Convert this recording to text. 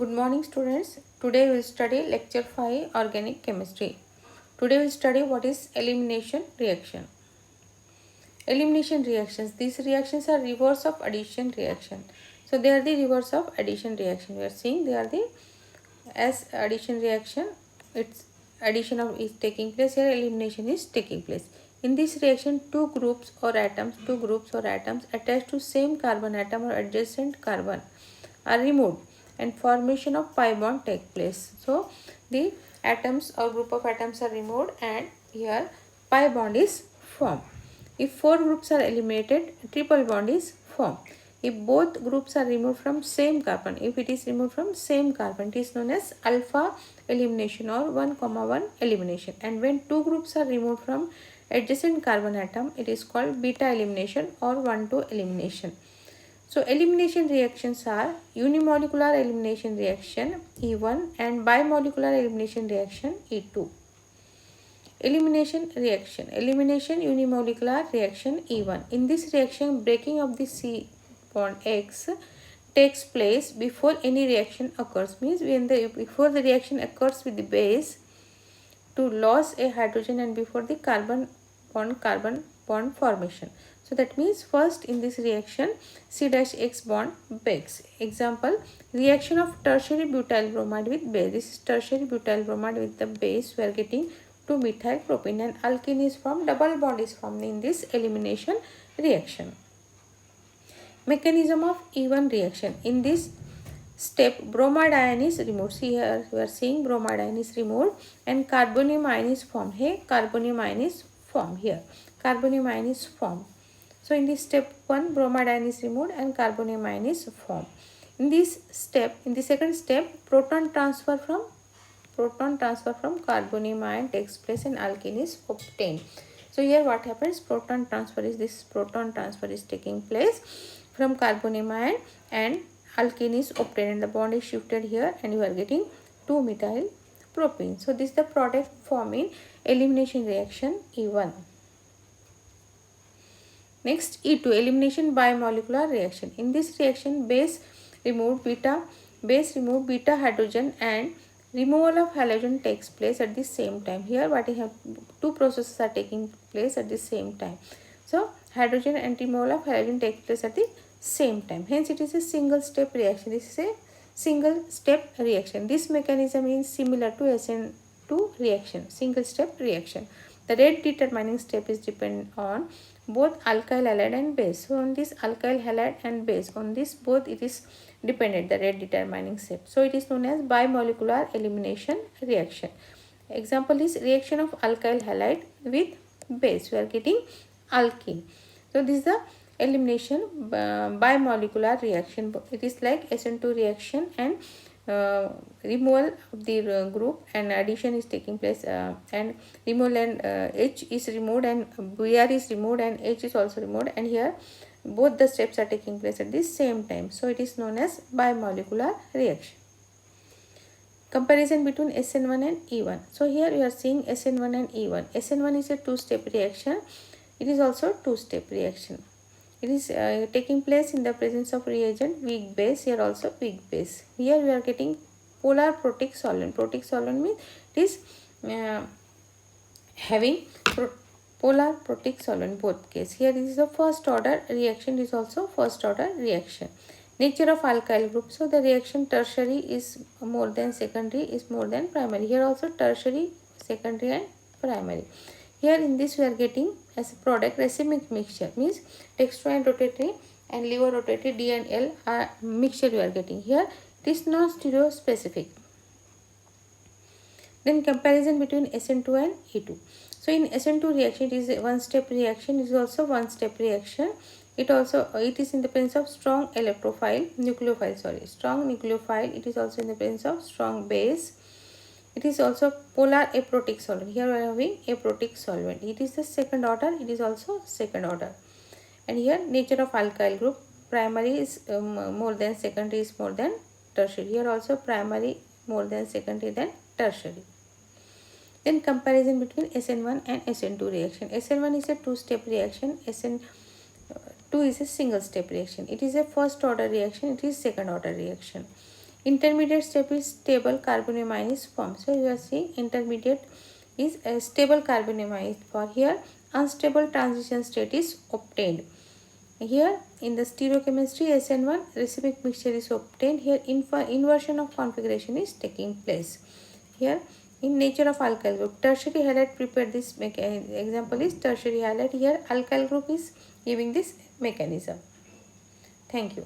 Good morning students. Today we will study lecture 5 organic chemistry. Today we will study what is elimination reaction. Elimination reactions. These reactions are reverse of addition reaction. So they are the reverse of addition reaction. We are seeing they are the as addition reaction, its addition of is taking place, here elimination is taking place. In this reaction two groups or atoms attached to same carbon atom or adjacent carbon are removed and formation of pi bond take place. So the atoms or group of atoms are removed and here pi bond is formed. If four groups are eliminated, triple bond is formed. If both groups are removed from same carbon, if it is removed from same carbon, it is known as alpha elimination or 1,1 elimination. And when two groups are removed from adjacent carbon atom, it is called beta elimination or 1,2 elimination. So elimination reactions are unimolecular elimination reaction E1 and bimolecular elimination reaction E2. Elimination unimolecular reaction E1. In this reaction, breaking of the C bond X takes place before any reaction occurs. Means before the reaction occurs with the base to lose a hydrogen and before the carbon bond formation. So that means first in this reaction C-X bond breaks. Example, reaction of tertiary butyl bromide with base. This is tertiary butyl bromide with the base. We are getting 2-methyl propene and alkene is formed, double bond is formed in this elimination reaction. Mechanism of E1 reaction. In this step bromide ion is removed. See here we are seeing bromide ion is removed and carbonium ion is formed. Here carbonium ion is formed here. Carbonium ion is formed. So in this step 1 bromide ion is removed and carbonium ion is formed. In this step, in the second step, proton transfer from carbonium ion takes place and alkene is obtained. So here what happens, proton transfer is taking place from carbonium ion and alkene is obtained and the bond is shifted here and you are getting 2-methyl propene. So this is the product formed in elimination reaction E1. Next E2, elimination bimolecular reaction. In this reaction base removed beta hydrogen and removal of halogen takes place at the same time. Here what we have, two processes are taking place at the same time. So hydrogen and removal of halogen takes place at the same time. Hence it is a single step reaction. This is a single step reaction. This mechanism is similar to SN2 reaction, single step reaction. The rate determining step is depend on both alkyl halide and base. So on this alkyl halide and base, on this both it is dependent, the rate determining step. So it is known as bimolecular elimination reaction. Example is reaction of alkyl halide with base. We are getting alkene. So this is the elimination bimolecular reaction. It is like SN2 reaction and removal of the group and addition is taking place and removal and H is removed and Br is removed and H is also removed, and here both the steps are taking place at the same time. So it is known as bimolecular reaction. Comparison between SN1 and E1. So here we are seeing SN1 and E1. SN1 is a two-step reaction. It is also two-step reaction. It is taking place in the presence of reagent weak base. Here also weak base. Here we are getting polar protic solvent. Protic solvent means it is having polar protic solvent both case. Here this is the first order reaction. This is also first order reaction. Nature of alkyl group. So the reaction tertiary is more than secondary is more than primary. Here also tertiary, secondary and primary. Here in this we are getting as a product racemic mixture, means dextro and rotatory and levo rotatory D and L are mixture we are getting. Here it is non-stereo specific. Then comparison between SN2 and E2. So in SN2 reaction it is a one-step reaction. It is also one-step reaction. It is in the presence of strong nucleophile. Strong nucleophile. It is also in the presence of strong base. It is also polar aprotic solvent. Here we are having aprotic solvent. It is the second order. It is also second order. And here nature of alkyl group. Primary is more than secondary is more than tertiary. Here also primary more than secondary than tertiary. Then comparison between SN1 and SN2 reaction. SN1 is a two-step reaction. SN2 is a single step reaction. It is a first order reaction. It is second order reaction. Intermediate step is stable carbonamine is formed. So you are seeing intermediate is a stable carbonamide. For here unstable transition state is obtained. Here in the stereochemistry SN1 recipic mixture is obtained. Here inversion of configuration is taking place. Here in nature of alkyl group, tertiary halide prepared this example is tertiary halide. Here alkyl group is giving this mechanism. Thank you.